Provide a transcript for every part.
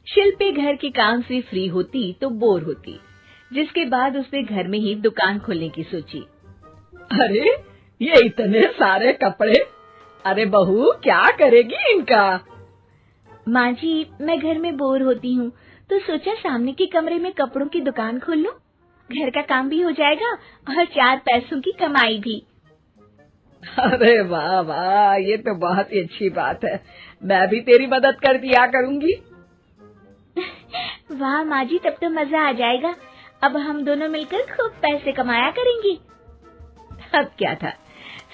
शिल्पी घर के काम से फ्री होती तो बोर होती, जिसके बाद उसने घर में ही दुकान खोलने की सोची। अरे ये इतने सारे कपड़े, अरे बहू क्या करेगी इनका? माँ जी, मैं घर में बोर होती हूँ तो सोचा सामने के कमरे में कपड़ों की दुकान खोल लूं। घर का काम भी हो जाएगा और 4 पैसों की कमाई भी। अरे वाह वाह, ये तो बहुत ही अच्छी बात है। मैं भी तेरी मदद कर दिया करूंगी। वाह माँ जी, तब तो मजा आ जाएगा। अब हम दोनों मिलकर खूब पैसे कमाया करेंगे। अब क्या था,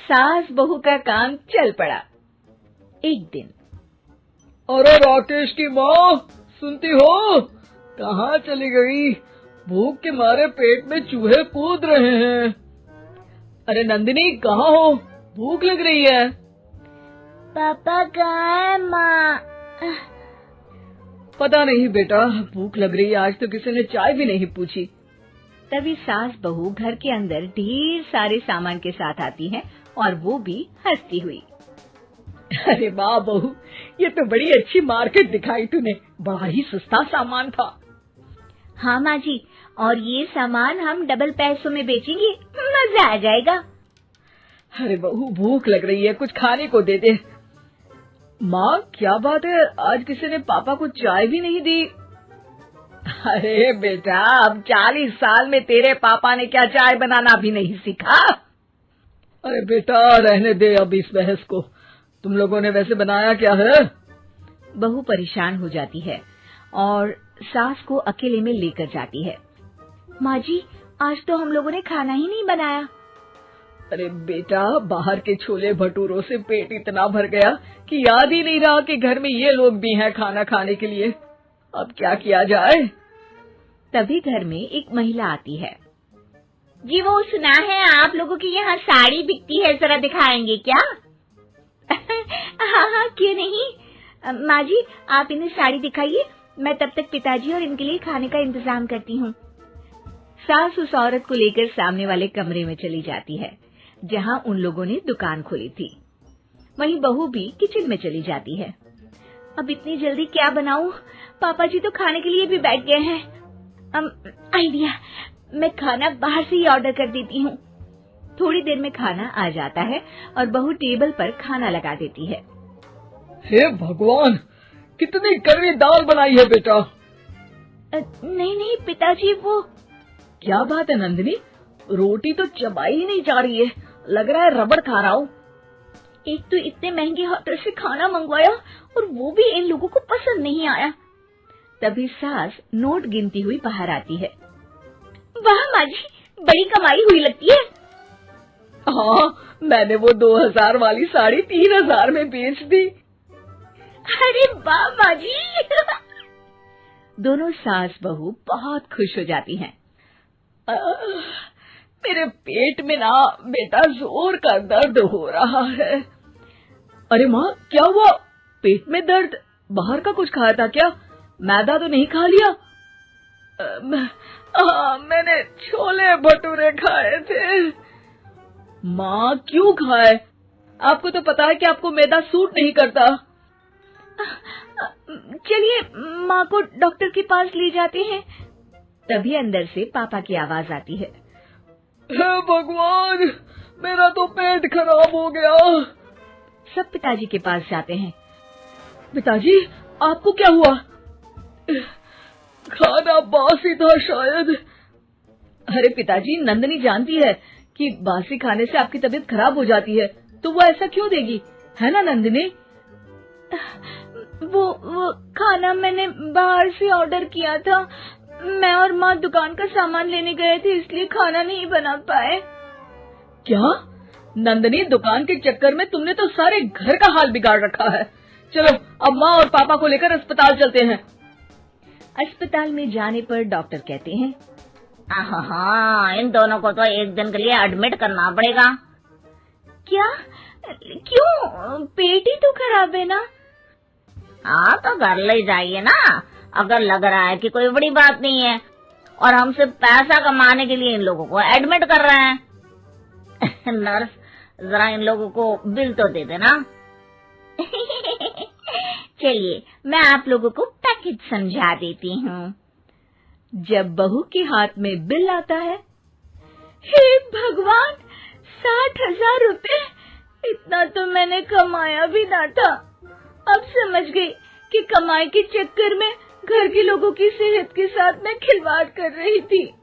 सास बहू का काम चल पड़ा। एक दिन, अरे राकेश की माँ, सुनती हो? कहाँ चली गई? भूख के मारे पेट में चूहे कूद रहे हैं। अरे नंदिनी, कहाँ हो? भूख लग रही है। पापा कहाँ है माँ? पता नहीं बेटा, भूख लग रही है। आज तो किसी ने चाय भी नहीं पूछी। तभी सास बहू घर के अंदर ढेर सारे सामान के साथ आती हैं और वो भी हंसती हुई। अरे वाह बहू, ये तो बड़ी अच्छी मार्केट दिखाई तूने। बड़ा ही सस्ता सामान था। हाँ माँ जी, और ये सामान हम डबल पैसों में बेचेंगे, मजा आ जाएगा। अरे बहू, भूख लग रही है, कुछ खाने को दे दे। माँ क्या बात है, आज किसी ने पापा को चाय भी नहीं दी? अरे बेटा, अब 40 साल में तेरे पापा ने क्या चाय बनाना भी नहीं सीखा? अरे बेटा रहने दे अब इस बहस को। तुम लोगों ने वैसे बनाया क्या है? बहू परेशान हो जाती है और सास को अकेले में लेकर जाती है। माँ जी, आज तो हम लोगों ने खाना ही नहीं बनाया। अरे बेटा, बाहर के छोले भटूरों से पेट इतना भर गया कि याद ही नहीं रहा कि घर में ये लोग भी हैं खाना खाने के लिए। अब क्या किया जाए? तभी घर में एक महिला आती है। जी, वो सुना है आप लोगों की यहाँ साड़ी बिकती है, जरा दिखाएंगे क्या? हाँ हाँ, क्यों नहीं। माँ जी, आप इन्हें साड़ी दिखाइए, मैं तब तक पिताजी और इनके लिए खाने का इंतजाम करती हूँ। सास उस औरत को लेकर सामने वाले कमरे में चली जाती है जहाँ उन लोगों ने दुकान खोली थी। वहीं बहू भी किचन में चली जाती है। अब इतनी जल्दी क्या बनाऊं? पापा जी तो खाने के लिए भी बैठ गए हैं। आइडिया, मैं खाना बाहर से ही ऑर्डर कर देती हूँ। थोड़ी देर में खाना आ जाता है और बहू टेबल पर खाना लगा देती है। हे भगवान, कितनी कड़वी दाल बनाई है बेटा। नहीं नहीं पिताजी, वो क्या बात है नंदिनी, रोटी तो चबाई ही नहीं जा रही है, लग रहा है रबड़ खा रहा हूँ। एक तो इतने महंगे होटल से खाना मंगवाया और वो भी इन लोगों को पसंद नहीं आया। तभी सास नोट गिनती हुई बाहर आती है। वाह माँ जी, बड़ी कमाई हुई लगती है। हाँ, मैंने वो 2000 वाली साड़ी 3000 में बेच दी। अरे वाह माँ जी। दोनों सास बहू बहुत खुश हो जाती हैं। मेरे पेट में ना बेटा जोर का दर्द हो रहा है। अरे माँ, क्या हुआ? पेट में दर्द? बाहर का कुछ खाया था क्या? मैदा तो नहीं खा लिया? मैंने छोले भटूरे खाए थे। माँ क्यों खाए? आपको तो पता है कि आपको मैदा सूट नहीं करता। चलिए माँ को डॉक्टर के पास ले जाते हैं। तभी अंदर से पापा की आवाज आती है। हे भगवान, मेरा तो पेट खराब हो गया। सब पिताजी के पास जाते हैं। पिताजी, आपको क्या हुआ? खाना बासी था शायद। अरे पिताजी, नंदिनी जानती है कि बासी खाने से आपकी तबीयत खराब हो जाती है, तो वो ऐसा क्यों देगी, है ना नंदिनी? वो खाना मैंने बाहर से ऑर्डर किया था। मैं और माँ दुकान का सामान लेने गए थे, इसलिए खाना नहीं बना पाए। क्या नंदिनी, दुकान के चक्कर में तुमने तो सारे घर का हाल बिगाड़ रखा है। चलो अब माँ और पापा को लेकर अस्पताल चलते हैं। अस्पताल में जाने पर डॉक्टर कहते हैं, हाँ, इन दोनों को तो एक दिन के लिए एडमिट करना पड़ेगा। क्या? क्यों? पेट ही तो खराब है ना। हाँ, तो घर ले जाइए ना, अगर लग रहा है कि कोई बड़ी बात नहीं है और हम सिर्फ पैसा कमाने के लिए इन लोगों को एडमिट कर रहे हैं। नर्स, जरा इन लोगों को बिल तो दे देना। चलिए, मैं आप लोगों को पैक पैकेज समझा देती हूँ। जब बहू के हाथ में बिल आता है, हे भगवान, 60,000 रुपए! इतना तो मैंने कमाया भी ना था। अब समझ गई कि कमाई के चक्कर में घर के लोगों की सेहत के साथ मैं खिलवाड़ कर रही थी।